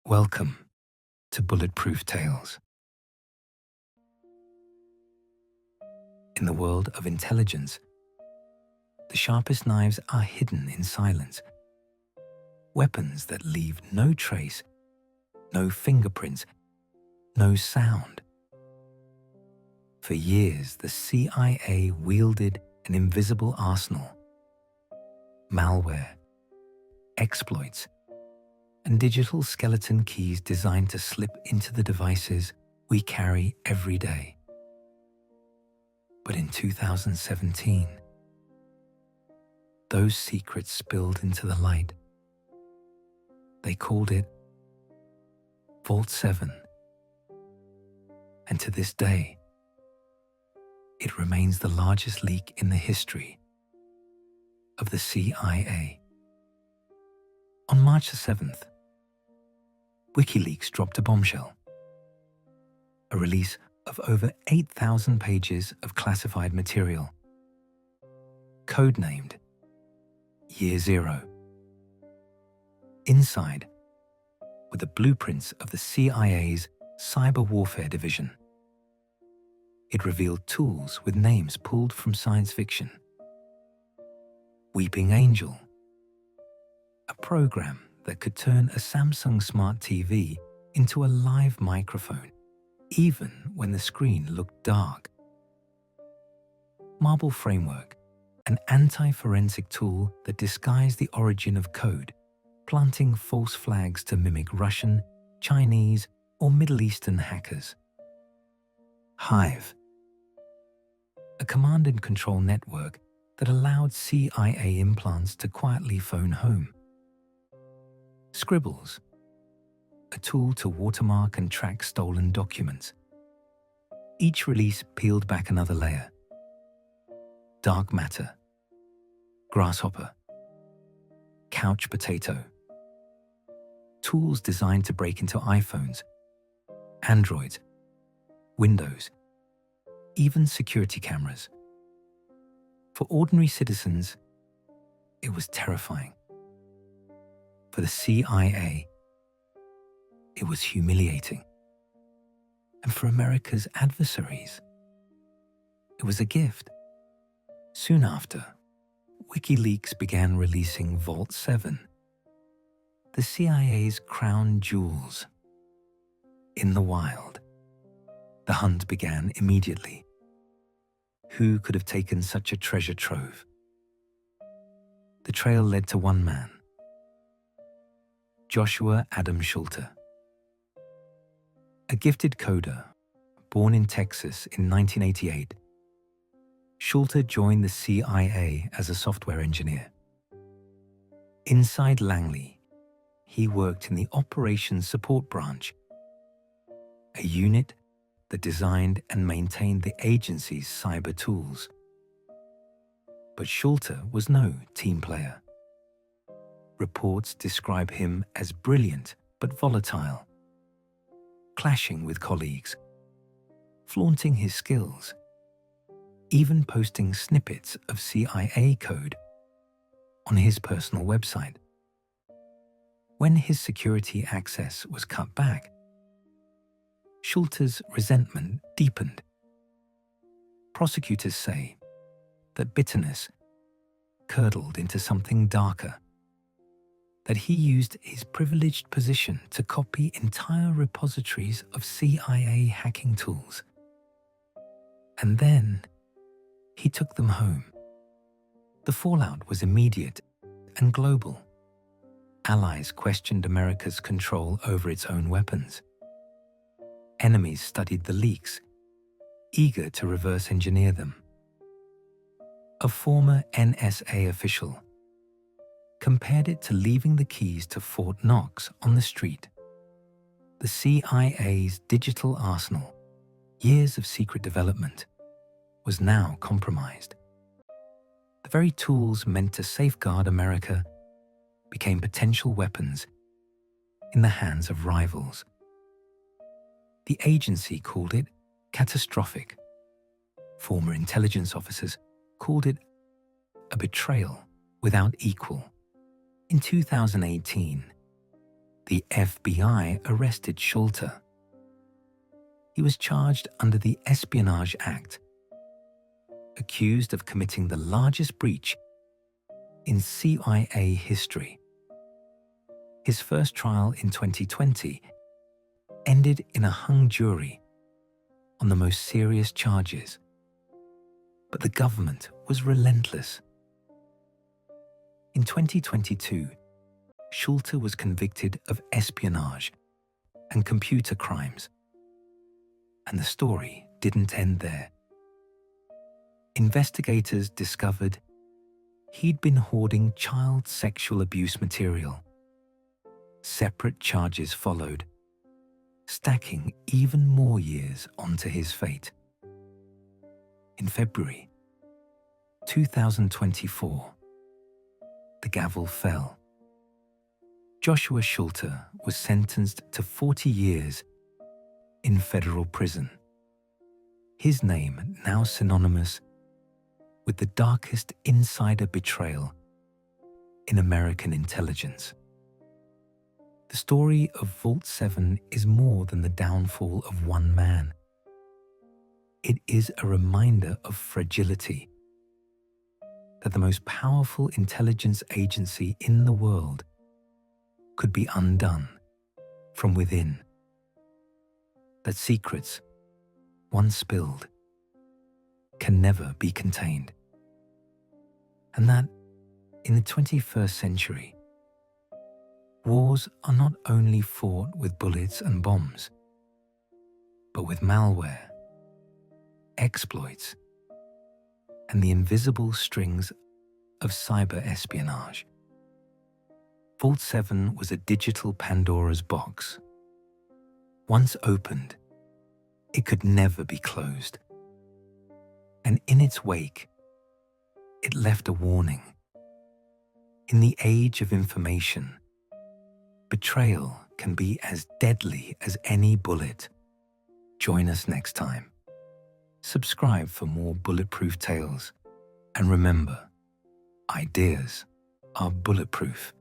Welcome to Bulletproof Tales. In the world of intelligence, the sharpest knives are hidden in silence. Weapons that leave no trace, no fingerprints, no sound. For years, the CIA wielded an invisible arsenal. Malware, exploits, and digital skeleton keys designed to slip into the devices we carry every day. But in 2017, those secrets spilled into the light. They called it Vault 7. And to this day, it remains the largest leak in the history of the CIA. On March the 7th, WikiLeaks dropped a bombshell, a release of over 8,000 pages of classified material, codenamed Year Zero. Inside were the blueprints of the CIA's Cyber Warfare Division. It revealed tools with names pulled from science fiction. Weeping Angel, a program that could turn a Samsung Smart TV into a live microphone, even when the screen looked dark. Marble Framework, an anti-forensic tool that disguised the origin of code, planting false flags to mimic Russian, Chinese, or Middle Eastern hackers. Hive, a command and control network that allowed CIA implants to quietly phone home. Scribbles, a tool to watermark and track stolen documents. Each release peeled back another layer. Dark Matter, Grasshopper, Couch Potato. Tools designed to break into iPhones, Androids, Windows, even security cameras. For ordinary citizens, it was terrifying. For the CIA, it was humiliating. And for America's adversaries, it was a gift. Soon after, WikiLeaks began releasing Vault 7, the CIA's crown jewels. In the wild, the hunt began immediately. Who could have taken such a treasure trove? The trail led to one man, Joshua Adam Schulte. A gifted coder, born in Texas in 1988, Schulte joined the CIA as a software engineer. Inside Langley, he worked in the Operations Support Branch, a unit that designed and maintained the agency's cyber tools. But Schulte was no team player. Reports describe him as brilliant but volatile, clashing with colleagues, flaunting his skills, even posting snippets of CIA code on his personal website. When his security access was cut back, Schulte's resentment deepened. Prosecutors say that bitterness curdled into something darker, that he used his privileged position to copy entire repositories of CIA hacking tools. And then he took them home. The fallout was immediate and global. Allies questioned America's control over its own weapons. Enemies studied the leaks, eager to reverse engineer them. A former NSA official compared it to leaving the keys to Fort Knox on the street. The CIA's digital arsenal, years of secret development, was now compromised. The very tools meant to safeguard America became potential weapons in the hands of rivals. The agency called it catastrophic. Former intelligence officers called it a betrayal without equal. In 2018, the FBI arrested Schulte. He was charged under the Espionage Act, accused of committing the largest breach in CIA history. His first trial in 2020 ended in a hung jury on the most serious charges, but the government was relentless. In 2022, Schulte was convicted of espionage and computer crimes, and the story didn't end there. Investigators discovered he'd been hoarding child sexual abuse material. Separate charges followed, stacking even more years onto his fate. In February 2024, the gavel fell. Joshua Schulte was sentenced to 40 years in federal prison. His name now synonymous with the darkest insider betrayal in American intelligence. The story of Vault 7 is more than the downfall of one man. It is a reminder of fragility, that the most powerful intelligence agency in the world could be undone from within. That secrets, once spilled, can never be contained. And that, in the 21st century, wars are not only fought with bullets and bombs, but with malware, exploits, and the invisible strings of cyber espionage. Vault 7 was a digital Pandora's box. Once opened, it could never be closed. And in its wake, it left a warning. In the age of information, betrayal can be as deadly as any bullet. Join us next time. Subscribe for more bulletproof tales. And remember, ideas are bulletproof.